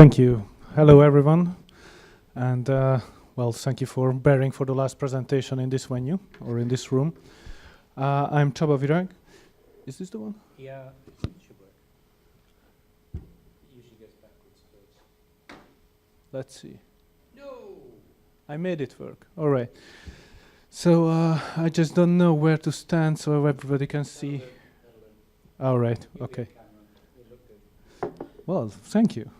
Thank you. Hello, everyone. And well, thank you for bearing for the last presentation in this venue or in this room. I'm Csaba Virag. Is this the one? Yeah, it should work. It usually goes backwards first. Let's see. No! I made it work. All right. So I just don't know where to stand so everybody can see. All right. Okay. Well, thank you.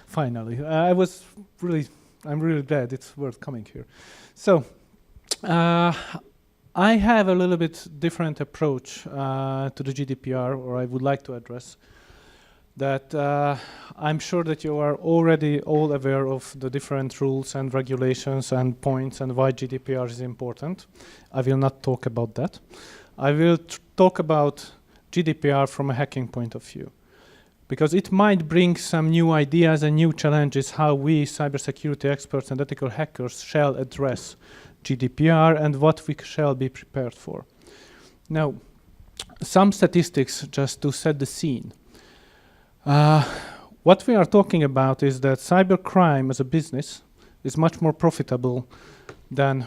Finally, I'm really glad it's worth coming here. So, I have a little bit different approach to the GDPR, or I would like to address that. I'm sure that you are already all aware of the different rules and regulations and points and why GDPR is important. I will not talk about that. I will talk about GDPR from a hacking point of view, because it might bring some new ideas and new challenges how we cybersecurity experts and ethical hackers shall address GDPR and what we shall be prepared for. Now, some statistics just to set the scene. What we are talking about is that cybercrime as a business is much more profitable than,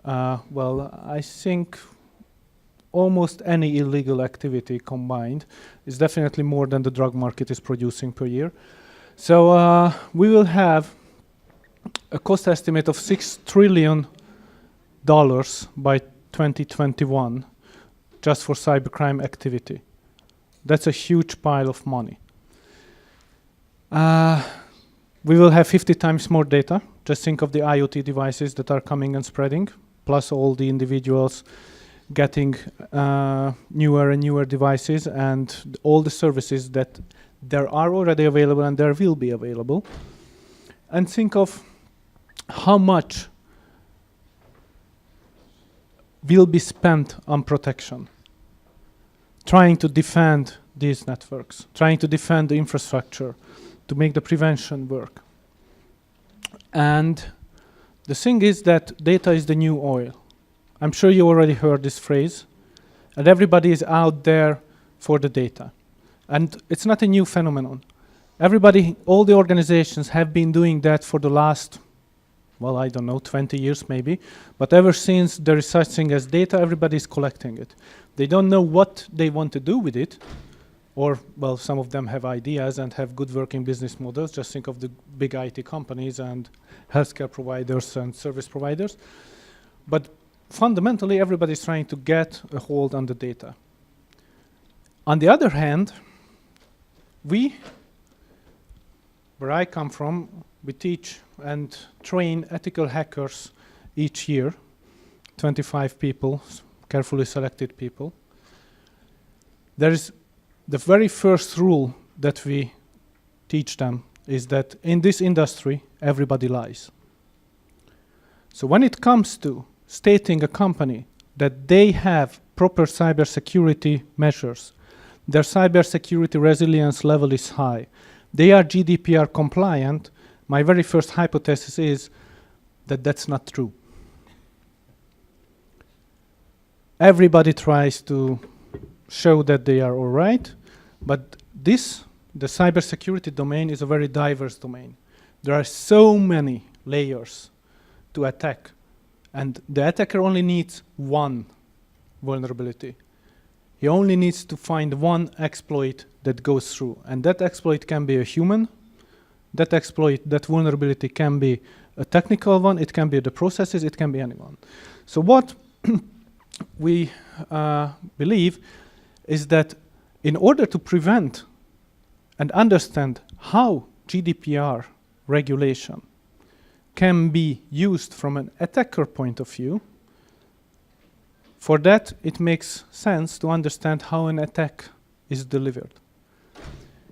well, I think almost any illegal activity combined is definitely more than the drug market is producing per year. So we will have a cost estimate of $6 trillion by 2021 just for cybercrime activity. That's a huge pile of money. We will have 50 times more data. Just think of the IoT devices that are coming and spreading, plus all the individuals getting newer and newer devices and all the services that there are already available and there will be available. And think of how much will be spent on protection, trying to defend these networks, trying to defend the infrastructure, to make the prevention work. And the thing is that data is the new oil. I'm sure you already heard this phrase, and everybody is out there for the data. And it's not a new phenomenon. Everybody, all the organizations have been doing that for the last, well, I don't know, 20 years maybe. But ever since there is such thing as data, everybody is collecting it. They don't know what they want to do with it, or, well, some of them have ideas and have good working business models. Just think of the big IT companies and healthcare providers and service providers. But fundamentally, everybody is trying to get a hold on the data. On the other hand, where I come from, we teach and train ethical hackers each year, 25 people, carefully selected people. There is the very first rule that we teach them is that in this industry, everybody lies. So when it comes to stating a company that they have proper cybersecurity measures, their cybersecurity resilience level is high, they are GDPR compliant, my very first hypothesis is that that's not true. Everybody tries to show that they are all right, but the cybersecurity domain is a very diverse domain. There are so many layers to attack. And the attacker only needs one vulnerability. He only needs to find one exploit that goes through. And that exploit can be a human. That vulnerability can be a technical one. It can be the processes. It can be anyone. So what we believe is that in order to prevent and understand how GDPR regulation can be used from an attacker point of view, for that it makes sense to understand how an attack is delivered.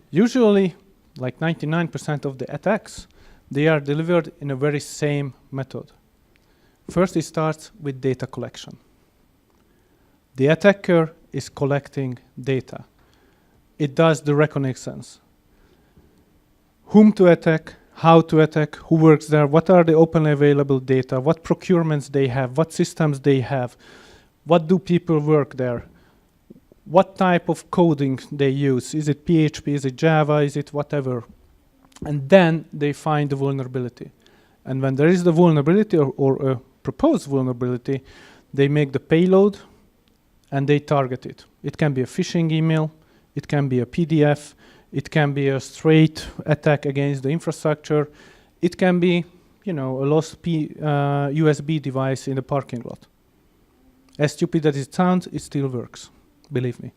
Usually, like 99% of the attacks, they are delivered in a very same method. First, it starts with data collection. The attacker is collecting data. It does the reconnaissance. Whom to attack, how to attack, who works there, what are the openly available data, what procurements they have, what systems they have, what do people work there, what type of coding they use, is it PHP, is it Java, is it whatever, and then they find the vulnerability. And when there is the vulnerability or a proposed vulnerability, they make the payload and they target it. It can be a phishing email, it can be a PDF, it can be a straight attack against the infrastructure, it can be, you know, a lost USB device in the parking lot. As stupid as it sounds, it still works, believe me.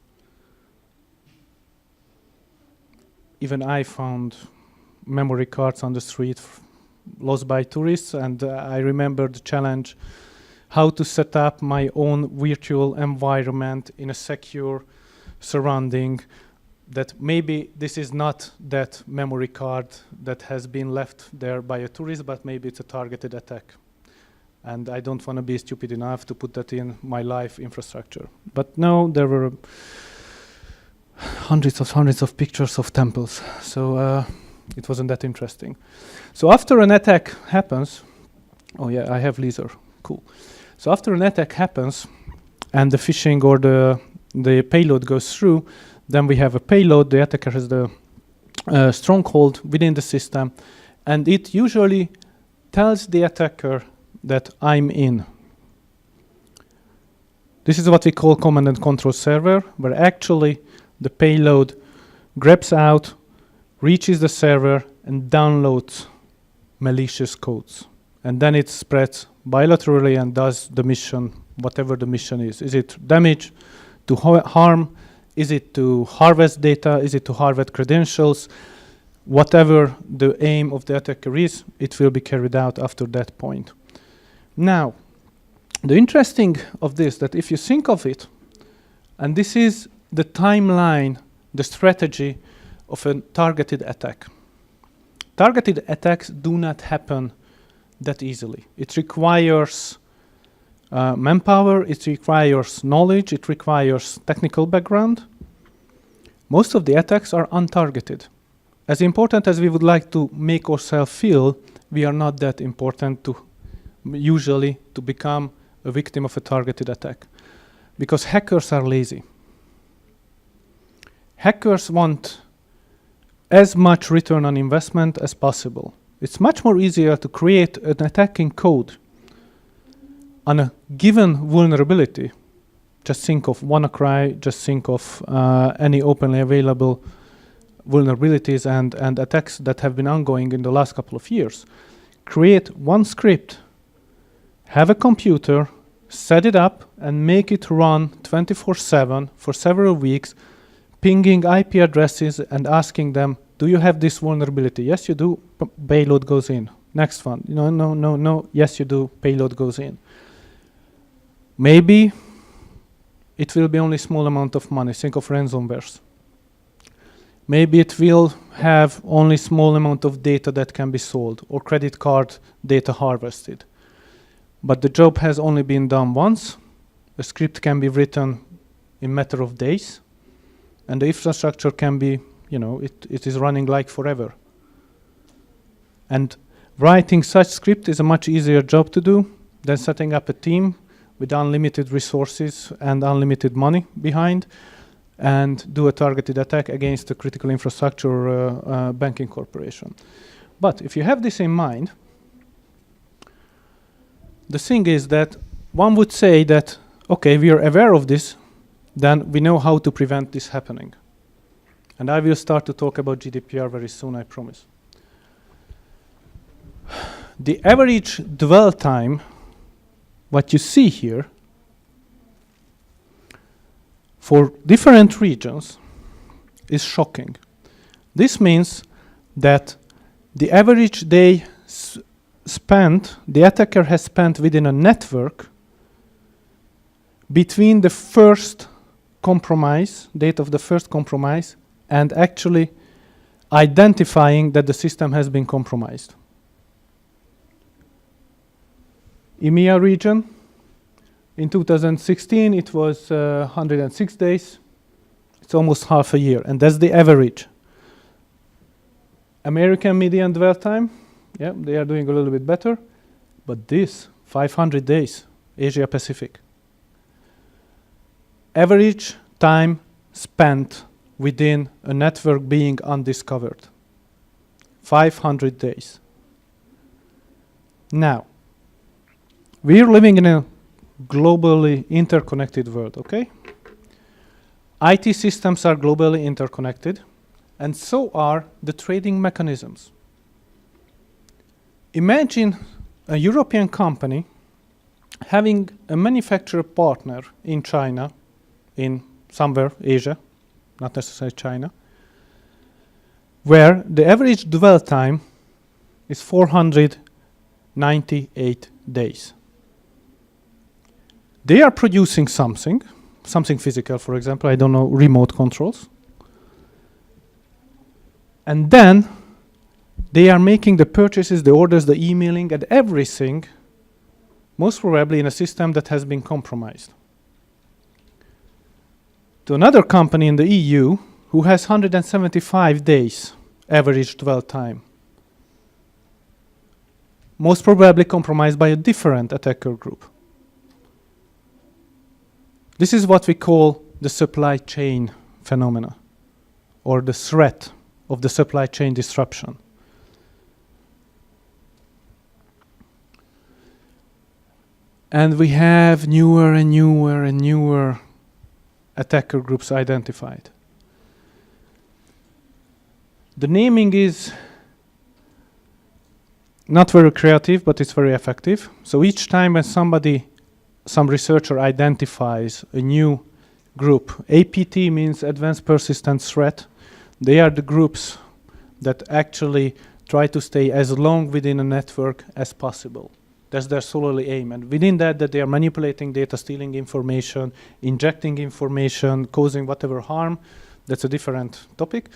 Even I found memory cards on the street lost by tourists, and I remember the challenge how to set up my own virtual environment in a secure surrounding, that maybe this is not that memory card that has been left there by a tourist, but maybe it's a targeted attack. And I don't want to be stupid enough to put that in my live infrastructure. But no, there were hundreds of pictures of temples. So it wasn't that interesting. So after an attack happens, oh yeah, I have laser, cool. So after an attack happens and the phishing or the payload goes through, then we have a payload, the attacker has the stronghold within the system, and it usually tells the attacker that I'm in. This is what we call command and control server, where actually the payload grabs out, reaches the server, and downloads malicious codes. And then it spreads bilaterally and does the mission, whatever the mission is. Is it damage, to harm? Is it to harvest data? Is it to harvest credentials? Whatever the aim of the attacker is, it will be carried out after that point. Now, the interesting of this, that if you think of it, and this is the timeline, the strategy of a targeted attack. Targeted attacks do not happen that easily. It requires manpower, it requires knowledge, it requires technical background. Most of the attacks are untargeted. As important as we would like to make ourselves feel, we are not that important to usually to become a victim of a targeted attack. Because hackers are lazy. Hackers want as much return on investment as possible. It's much more easier to create an attacking code on a given vulnerability. Just think of WannaCry, just think of any openly available vulnerabilities and attacks that have been ongoing in the last couple of years. Create one script, have a computer, set it up, and make it run 24/7 for several weeks, pinging IP addresses and asking them, do you have this vulnerability? Yes, you do. Payload goes in. Next one. No. Yes, you do. Payload goes in. Maybe it will be only small amount of money. Think of ransomwares. Maybe it will have only small amount of data that can be sold or credit card data harvested. But the job has only been done once. The script can be written in a matter of days. And the infrastructure can be, it is running like forever. And writing such script is a much easier job to do than setting up a team with unlimited resources and unlimited money behind and do a targeted attack against a critical infrastructure banking corporation. But if you have this in mind, the thing is that one would say that, okay, we are aware of this, then we know how to prevent this happening. And I will start to talk about GDPR very soon, I promise. The average dwell time, what you see here, for different regions is shocking. This means that the average day the attacker has spent within a network between the first compromise, date of the first compromise, and actually identifying that the system has been compromised. EMEA region, in 2016, it was 106 days. It's almost half a year, and that's the average. American median dwell time, yeah, they are doing a little bit better, but this, 500 days, Asia Pacific. Average time spent within a network being undiscovered, 500 days. Now, we're living in a globally interconnected world, okay? IT systems are globally interconnected, and so are the trading mechanisms. Imagine a European company having a manufacturer partner in China, in somewhere Asia, not necessarily China, where the average dwell time is 498 days. They are producing something physical, for example, I don't know, remote controls. And then they are making the purchases, the orders, the emailing, and everything, most probably in a system that has been compromised. To another company in the EU who has 175 days average dwell time, most probably compromised by a different attacker group. This is what we call the supply chain phenomena, or the threat of the supply chain disruption. And we have newer and newer and newer attacker groups identified. The naming is not very creative, but it's very effective. So each time when some researcher identifies a new group, APT means Advanced Persistent Threat. They are the groups that actually try to stay as long within a network as possible. That's their solely aim. And within that they are manipulating data, stealing information, injecting information, causing whatever harm. That's a different topic.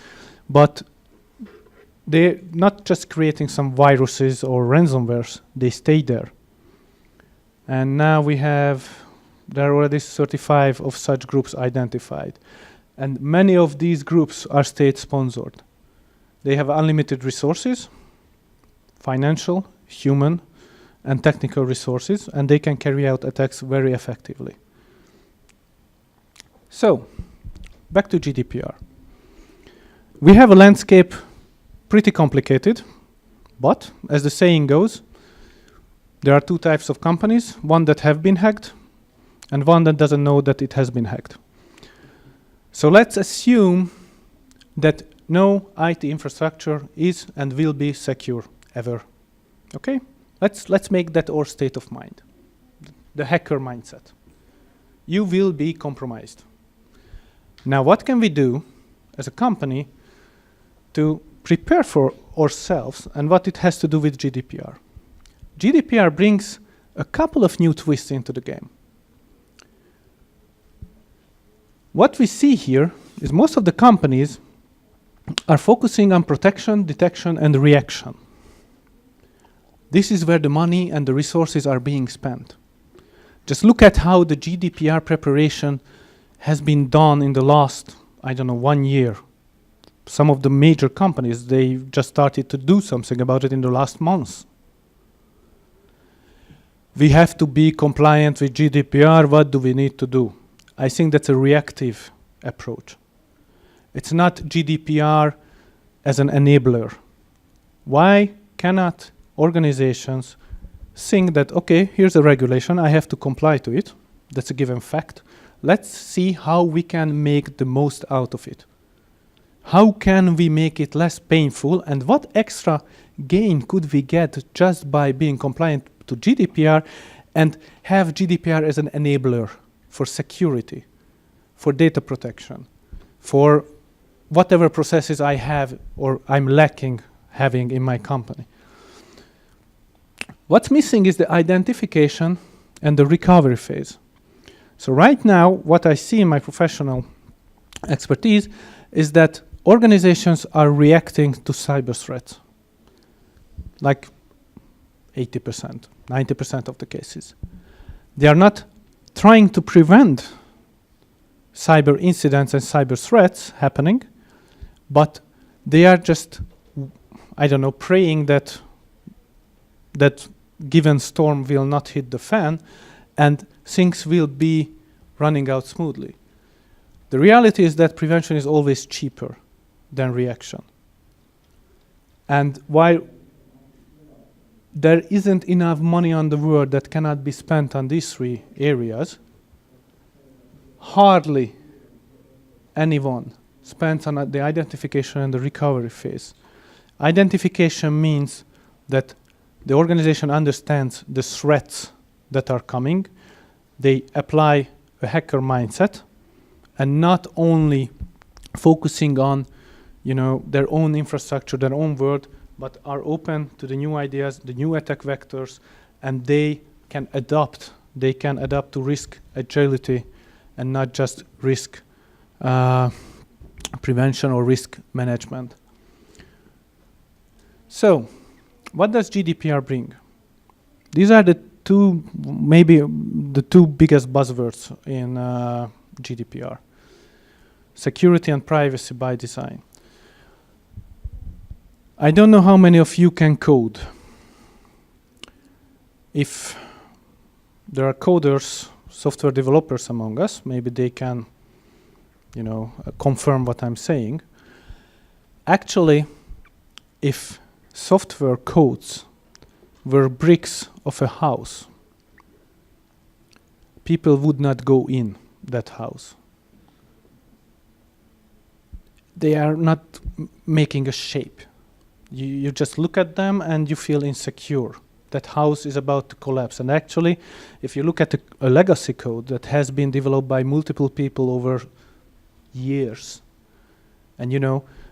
But they're not just creating some viruses or ransomwares, they stay there. And now there are already 35 of such groups identified. And many of these groups are state-sponsored. They have unlimited resources, financial, human, and technical resources, and they can carry out attacks very effectively. So, back to GDPR. We have a landscape pretty complicated, but as the saying goes, there are two types of companies, one that have been hacked and one that doesn't know that it has been hacked. So let's assume that no IT infrastructure is and will be secure ever. Okay? Let's make that our state of mind, the hacker mindset. You will be compromised. Now, what can we do as a company to prepare for ourselves and what it has to do with GDPR? GDPR brings a couple of new twists into the game. What we see here is most of the companies are focusing on protection, detection, and reaction. This is where the money and the resources are being spent. Just look at how the GDPR preparation has been done in the last, 1 year. Some of the major companies, they just started to do something about it in the last months. We have to be compliant with GDPR. What do we need to do? I think that's a reactive approach. It's not GDPR as an enabler. Why cannot organizations think that, okay, here's a regulation, I have to comply to it. That's a given fact. Let's see how we can make the most out of it. How can we make it less painful, and what extra gain could we get just by being compliant to GDPR and have GDPR as an enabler for security, for data protection, for whatever processes I have or I'm lacking having in my company. What's missing is the identification and the recovery phase. So right now, what I see in my professional expertise is that organizations are reacting to cyber threats, like 80%, 90% of the cases. They are not trying to prevent cyber incidents and cyber threats happening, but they are just, praying that that given storm will not hit the fan and things will be running out smoothly. The reality is that prevention is always cheaper than reaction. And while there isn't enough money on the world that cannot be spent on these three areas, hardly anyone spends on the identification and the recovery phase. Identification means that the organization understands the threats that are coming. They apply a hacker mindset and not only focusing on, their own infrastructure, their own world, but are open to the new ideas, the new attack vectors, and they can adapt. They can adapt to risk agility and not just risk prevention or risk management. So, what does GDPR bring? These are the two biggest buzzwords in GDPR: security and privacy by design. I don't know how many of you can code. If there are coders, software developers among us, maybe they can, confirm what I'm saying. Actually, if software codes were bricks of a house, people would not go in that house. They are not making a shape. You just look at them and you feel insecure. That house is about to collapse. And actually, if you look at a legacy code that has been developed by multiple people over years, and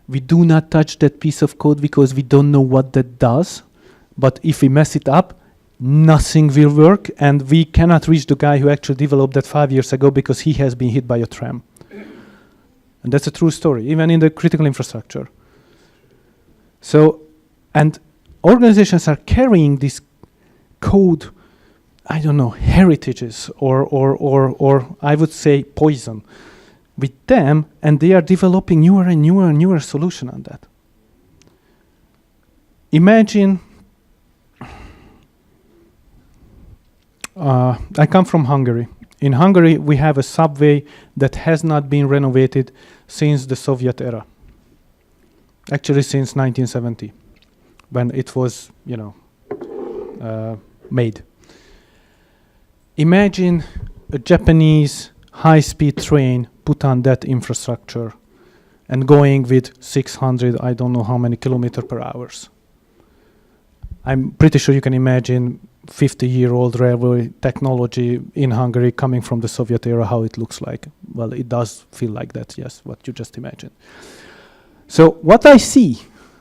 we do not touch that piece of code because we don't know what that does. But if we mess it up, nothing will work, and we cannot reach the guy who actually developed that 5 years ago because he has been hit by a tram. And that's a true story, even in the critical infrastructure. So, and organizations are carrying this code, heritages or I would say poison with them, and they are developing newer and newer solution on that. Imagine, I come from Hungary. In Hungary, we have a subway that has not been renovated since the Soviet era. Actually, since 1970, when it was, made. Imagine a Japanese high-speed train put on that infrastructure and going with 600, I don't know how many kilometers per hour. I'm pretty sure you can imagine 50-year-old railway technology in Hungary coming from the Soviet era, how it looks like. Well, it does feel like that, yes, what you just imagined. So what I see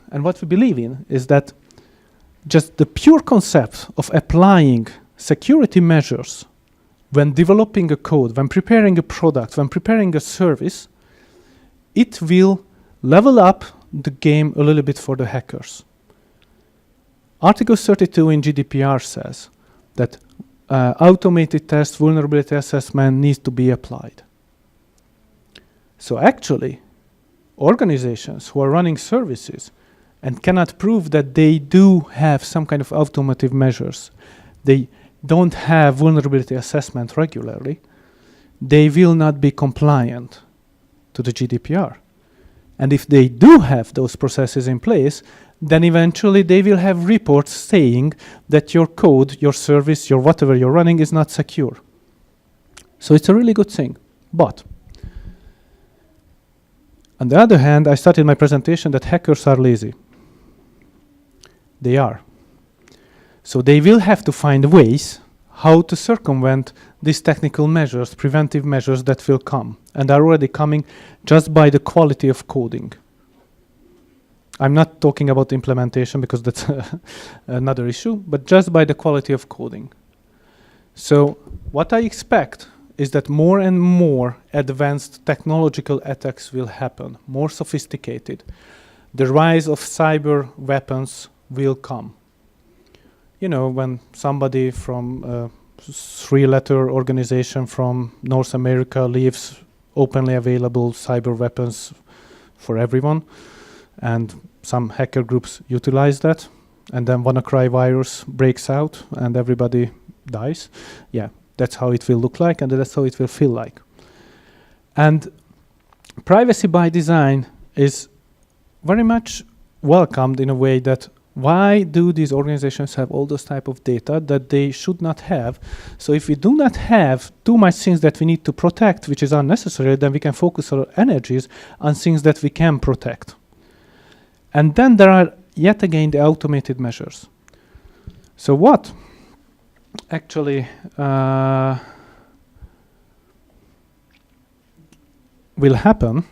and what we believe in is that just the pure concept of applying security measures when developing a code, when preparing a product, when preparing a service, it will level up the game a little bit for the hackers. Article 32 in GDPR says that automated test vulnerability assessment needs to be applied. So actually, organizations who are running services and cannot prove that they do have some kind of automative measures, they don't have vulnerability assessment regularly, they will not be compliant to the GDPR. And if they do have those processes in place, then eventually they will have reports saying that your code, your service, your whatever you're running is not secure. So it's a really good thing. But on the other hand, I started my presentation that hackers are lazy. They are. So they will have to find ways how to circumvent these technical measures, preventive measures that will come and are already coming just by the quality of coding. I'm not talking about implementation because that's another issue, but just by the quality of coding. So what I expect is that more and more advanced technological attacks will happen, more sophisticated. The rise of cyber weapons will come. You know, when somebody from a three-letter organization from North America leaves openly available cyber weapons for everyone, and some hacker groups utilize that, and then WannaCry virus breaks out and everybody dies. Yeah, that's how it will look like, and that's how it will feel like. And privacy by design is very much welcomed in a way that why do these organizations have all those type of data that they should not have? So if we do not have too much things that we need to protect, which is unnecessary, then we can focus our energies on things that we can protect. And then there are yet again the automated measures. So what actually will happen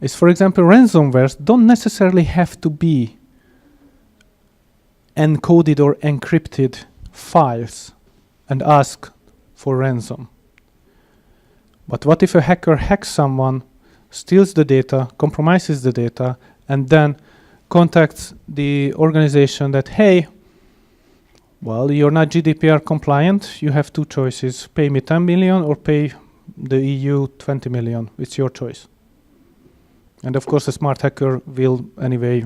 is, for example, ransomwares don't necessarily have to be encoded or encrypted files and ask for ransom. But what if a hacker hacks someone, steals the data, compromises the data, and then contacts the organization that, hey, well, you're not GDPR compliant, you have two choices, pay me 10 million or pay the EU 20 million, it's your choice. And of course a smart hacker will anyway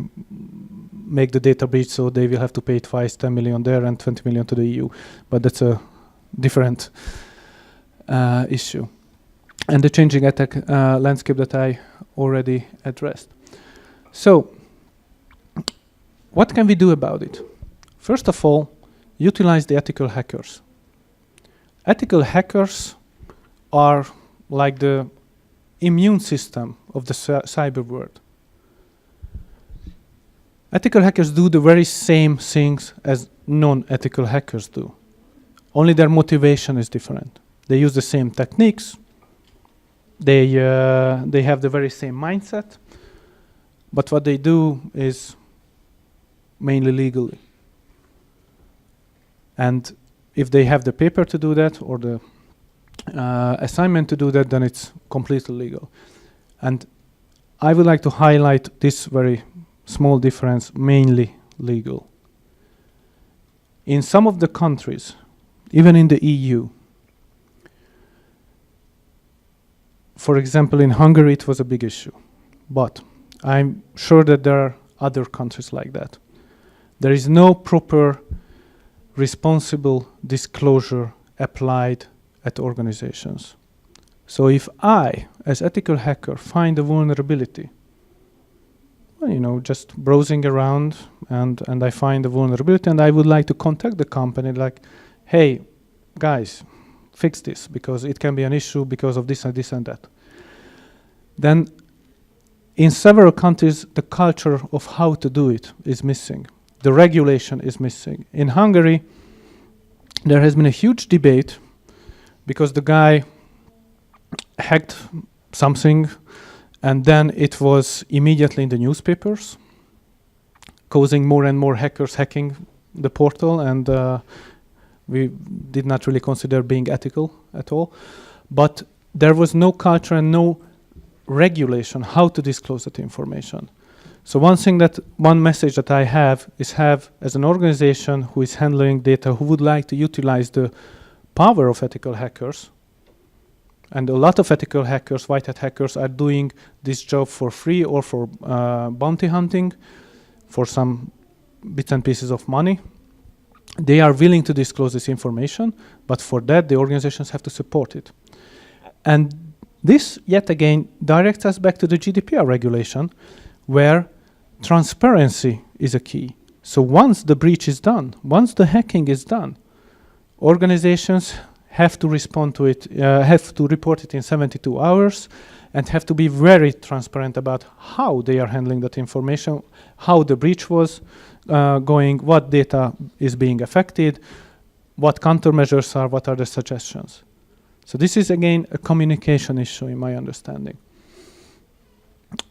make the data breach, so they will have to pay twice, 10 million there and 20 million to the EU. But that's a different issue. And the changing attack landscape that I already addressed. So, what can we do about it? First of all, utilize the ethical hackers. Ethical hackers are like the immune system of the cyber world. Ethical hackers do the very same things as non-ethical hackers do. Only their motivation is different. They use the same techniques. They have the very same mindset. But what they do is mainly legally. And if they have the paper to do that or the assignment to do that, then it's completely legal. And I would like to highlight this very small difference, mainly legal. In some of the countries, even in the EU, for example, in Hungary it was a big issue, but I'm sure that there are other countries like that. There is no proper responsible disclosure applied at organizations. So if I, as ethical hacker, find a vulnerability, well, you know, just browsing around and I find a vulnerability and I would like to contact the company like, hey, guys, fix this because it can be an issue because of this and this and that. Then in several countries, the culture of how to do it is missing. The regulation is missing. In Hungary, there has been a huge debate because the guy hacked something and then it was immediately in the newspapers, causing more and more hackers hacking the portal, and we did not really consider being ethical at all. But there was no culture and no regulation how to disclose that information. So one message that I have is as an organization who is handling data, who would like to utilize the power of ethical hackers, and a lot of ethical hackers, white hat hackers, are doing this job for free or for bounty hunting, for some bits and pieces of money. They are willing to disclose this information, but for that, the organizations have to support it. And this, yet again, directs us back to the GDPR regulation, where transparency is a key. So once the breach is done, once the hacking is done, organizations have to respond to it, have to report it in 72 hours, and have to be very transparent about how they are handling that information, how the breach was going, what data is being affected, what countermeasures are, what are the suggestions. So this is, again, a communication issue in my understanding.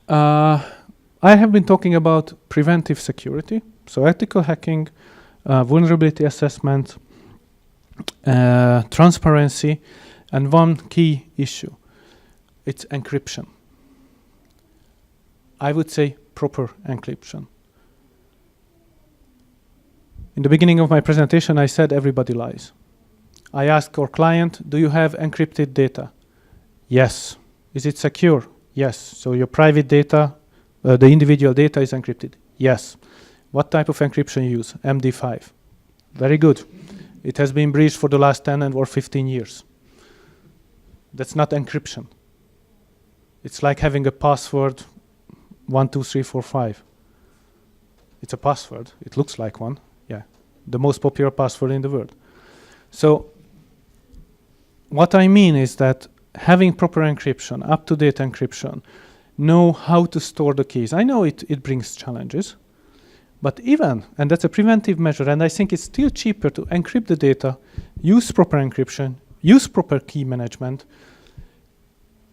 I have been talking about preventive security, so ethical hacking, vulnerability assessment, transparency, and one key issue, it's encryption. I would say proper encryption. In the beginning of my presentation, I said everybody lies. I asked our client, do you have encrypted data? Yes. Is it secure? Yes. So your private data, the individual data is encrypted? Yes. What type of encryption you use? MD5. Very good. It has been breached for the last 10 or 15 years. That's not encryption. It's like having a password 1, 2, 3, 4, 5. It's a password. It looks like one. Yeah, the most popular password in the world. So what I mean is that having proper encryption, up-to-date encryption, know how to store the keys. I know it brings challenges, but even, and that's a preventive measure, and I think it's still cheaper to encrypt the data, use proper encryption, use proper key management,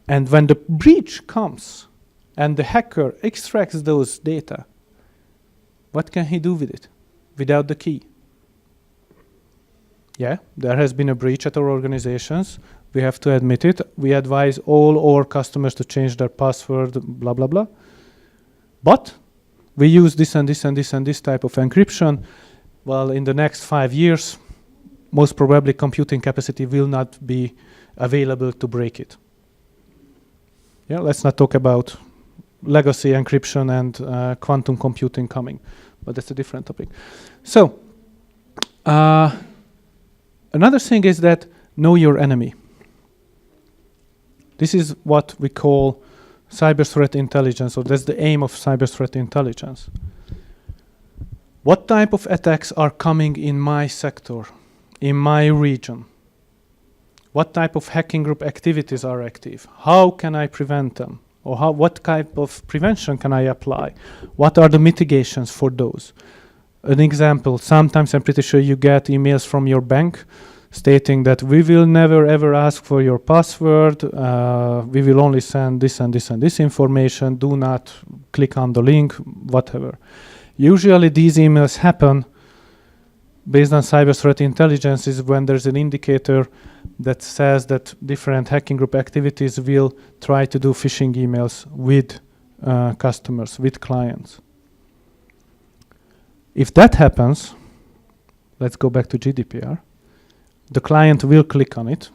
and when the breach comes and the hacker extracts those data, what can he do with it without the key? Yeah, there has been a breach at our organizations. We have to admit it. We advise all our customers to change their password, blah, blah, blah. But we use this and this and this and this type of encryption. Well, in the next 5 years, most probably computing capacity will not be available to break it. Yeah, let's not talk about legacy encryption and quantum computing coming, but that's a different topic. So, another thing is that know your enemy. This is what we call cyber threat intelligence, or that's the aim of cyber threat intelligence. What type of attacks are coming in my sector, in my region? What type of hacking group activities are active? How can I prevent them? Or what type of prevention can I apply? What are the mitigations for those? An example, sometimes I'm pretty sure you get emails from your bank stating that we will never ever ask for your password, we will only send this and this and this information, do not click on the link, whatever. Usually these emails happen based on cyber threat intelligence is when there's an indicator that says that different hacking group activities will try to do phishing emails with customers, with clients. If that happens, let's go back to GDPR. The client will click on it.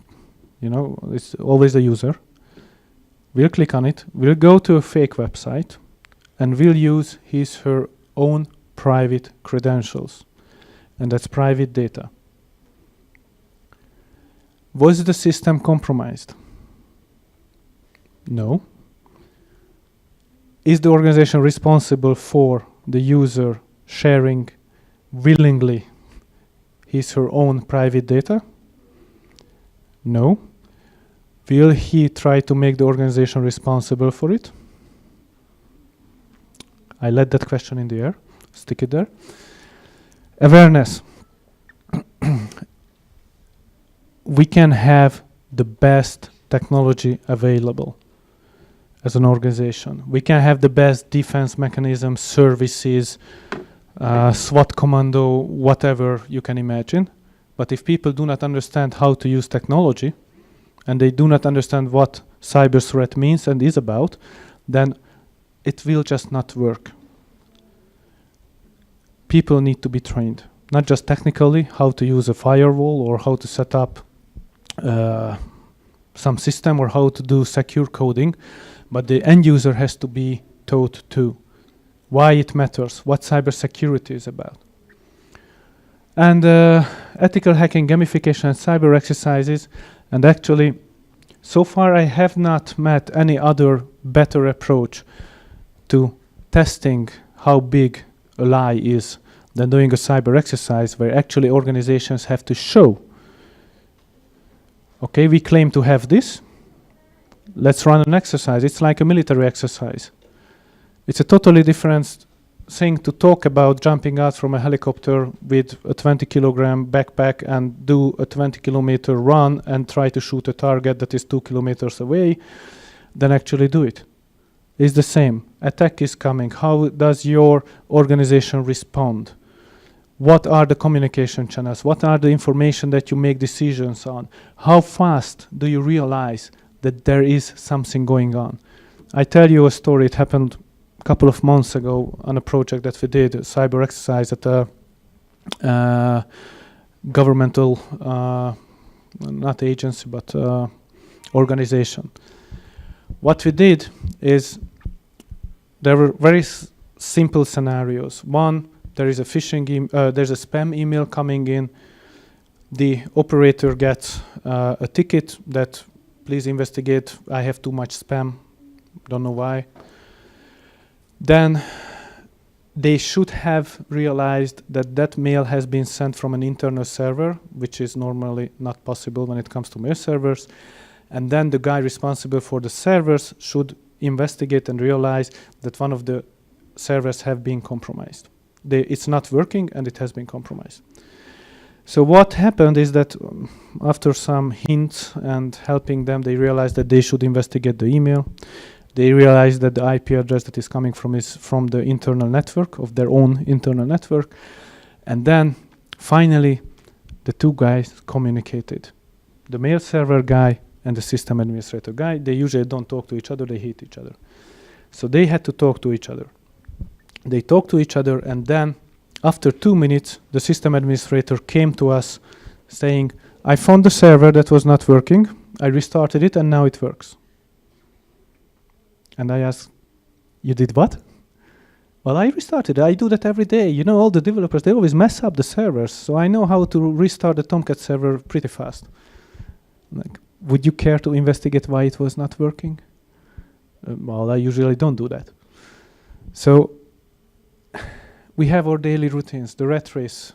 You know, it's always the user. Will click on it, will go to a fake website, and will use her own private credentials. And that's private data. Was the system compromised? No. Is the organization responsible for the user sharing willingly her own private data? No. Will he try to make the organization responsible for it? I let that question in the air. Stick it there. Awareness. We can have the best technology available as an organization. We can have the best defense mechanisms, services, SWAT commando, whatever you can imagine. But if people do not understand how to use technology, and they do not understand what cyber threat means and is about, then it will just not work. People need to be trained, not just technically, how to use a firewall or how to set up some system or how to do secure coding, but the end user has to be taught too. Why it matters, what cybersecurity is about. And ethical hacking, gamification, and cyber exercises. And actually, so far I have not met any other better approach to testing how big a lie is than doing a cyber exercise where actually organizations have to show, okay, we claim to have this, let's run an exercise. It's like a military exercise. It's a totally different thing to talk about jumping out from a helicopter with a 20-kilogram backpack and do a 20-kilometer run and try to shoot a target that is 2 kilometers away, than actually do it. It's the same. Attack is coming. How does your organization respond? What are the communication channels? What are the information that you make decisions on? How fast do you realize that there is something going on? I tell you a story. It happened a couple of months ago on a project that we did, a cyber exercise at a governmental, not agency, but organization. What we did is there were very simple scenarios. One, there is a phishing, there's a spam email coming in. The operator gets a ticket that please investigate. I have too much spam. Don't know why. Then they should have realized that that mail has been sent from an internal server, which is normally not possible when it comes to mail servers. And then the guy responsible for the servers should investigate and realize that one of the servers have been compromised. It's not working and it has been compromised. So what happened is that after some hints and helping them, they realized that they should investigate the email. They realized that the IP address that is coming from is from the internal network, of their own internal network. And then finally, the two guys communicated. The mail server guy and the system administrator guy, they usually don't talk to each other, they hate each other. So they had to talk to each other. They talked to each other, and then after 2 minutes, the system administrator came to us saying, I found the server that was not working, I restarted it, and now it works. And I asked, you did what? Well, I restarted it. I do that every day. You know, all the developers, they always mess up the servers, so I know how to restart the Tomcat server pretty fast. Like, would you care to investigate why it was not working? Well, I usually don't do that. So we have our daily routines, the rat race.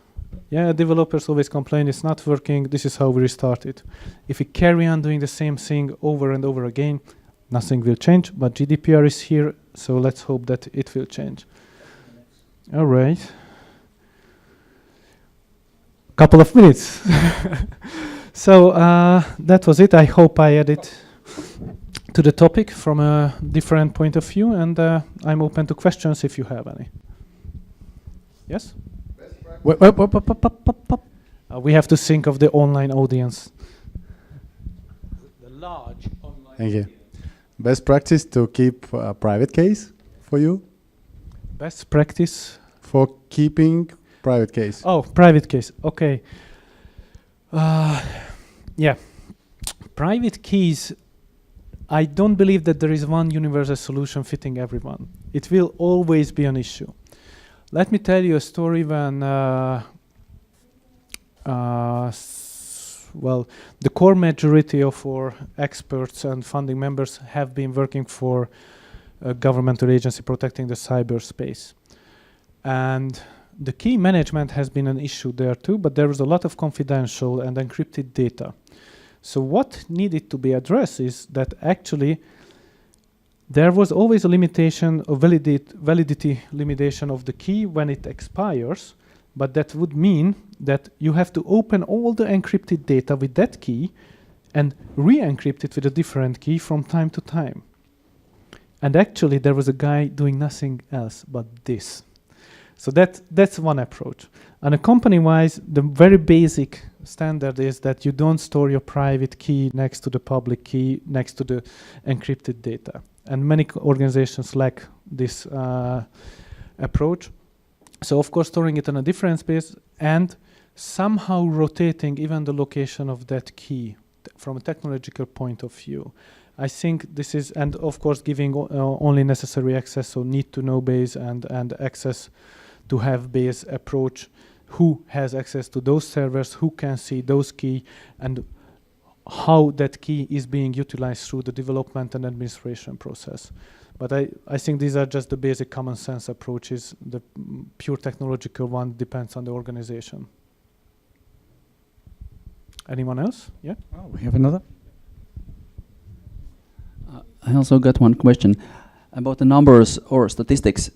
Yeah, developers always complain it's not working, this is how we restart it. If we carry on doing the same thing over and over again, nothing will change, but GDPR is here, so let's hope that it will change. All right. Couple of minutes. So that was it. I hope I added to the topic from a different point of view, and I'm open to questions if you have any. Yes? We have to think of the online audience. The large online. Thank you. Best practice to keep a private case for you? Best practice? For keeping private case. Oh, private case. Okay. Yeah. Private keys, I don't believe that there is one universal solution fitting everyone. It will always be an issue. Let me tell you a story when, well, the core majority of our experts and funding members have been working for a governmental agency protecting the cyberspace. And the key management has been an issue there too, but there was a lot of confidential and encrypted data. So what needed to be addressed is that actually there was always a limitation, a validity limitation of the key when it expires, but that would mean that you have to open all the encrypted data with that key and re-encrypt it with a different key from time to time. And actually there was a guy doing nothing else but this. So that's one approach. And a company-wise, the very basic standard is that you don't store your private key next to the public key, next to the encrypted data. And many organizations lack this approach. So of course, storing it in a different space and somehow rotating even the location of that key from a technological point of view. I think this is, and of course, giving only necessary access, so need to know base and access to have base approach, who has access to those servers, who can see those key, and how that key is being utilized through the development and administration process. But I think these are just the basic common sense approaches. The pure technological one depends on the organization. Anyone else? Yeah? Oh, we have another. I also got one question about the numbers or statistics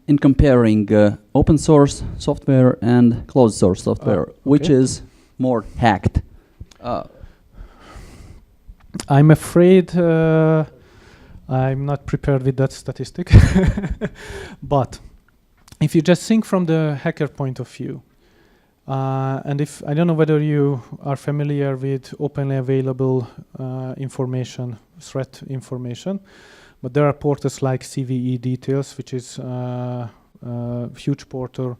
in comparing open source software and closed source software, which is more hacked. I'm afraid I'm not prepared with that statistic. But if you just think from the hacker point of view, and if I don't know whether you are familiar with openly available information, threat information, but there are portals like CVE Details, which is a huge portal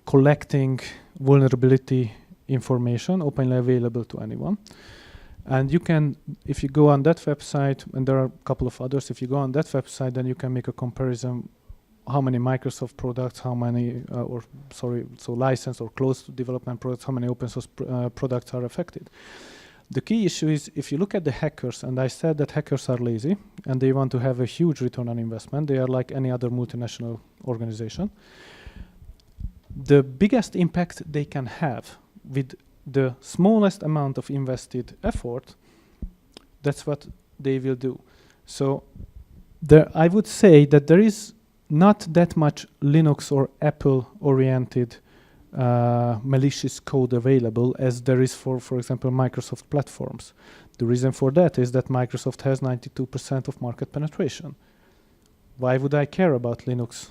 collecting vulnerability information openly available to anyone. And you can, if you go on that website, and there are a couple of others, if you go on that website, then you can make a comparison how many Microsoft products, how many, so licensed or closed development products, how many open source products are affected. The key issue is if you look at the hackers, and I said that hackers are lazy and they want to have a huge return on investment. They are like any other multinational organization. The biggest impact they can have with the smallest amount of invested effort, that's what they will do. So I would say that there is not that much Linux or Apple-oriented malicious code available as there is for example, Microsoft platforms. The reason for that is that Microsoft has 92% of market penetration. Why would I care about Linux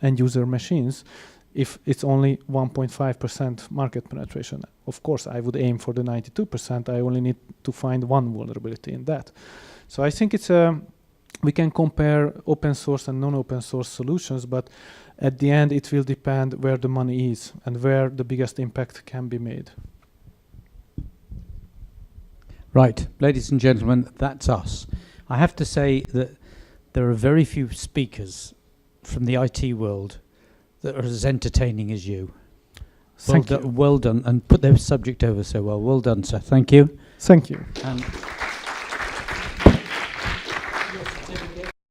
end-user machines if it's only 1.5% market penetration? Of course, I would aim for the 92%. I only need to find one vulnerability in that. So I think it's we can compare open source and non-open source solutions, but at the end, it will depend where the money is and where the biggest impact can be made. Right, ladies and gentlemen, that's us. I have to say that there are very few speakers from the IT world that are as entertaining as you. Thank you. Well done, and put the subject over so well. Well done, sir. Thank you. Thank you. And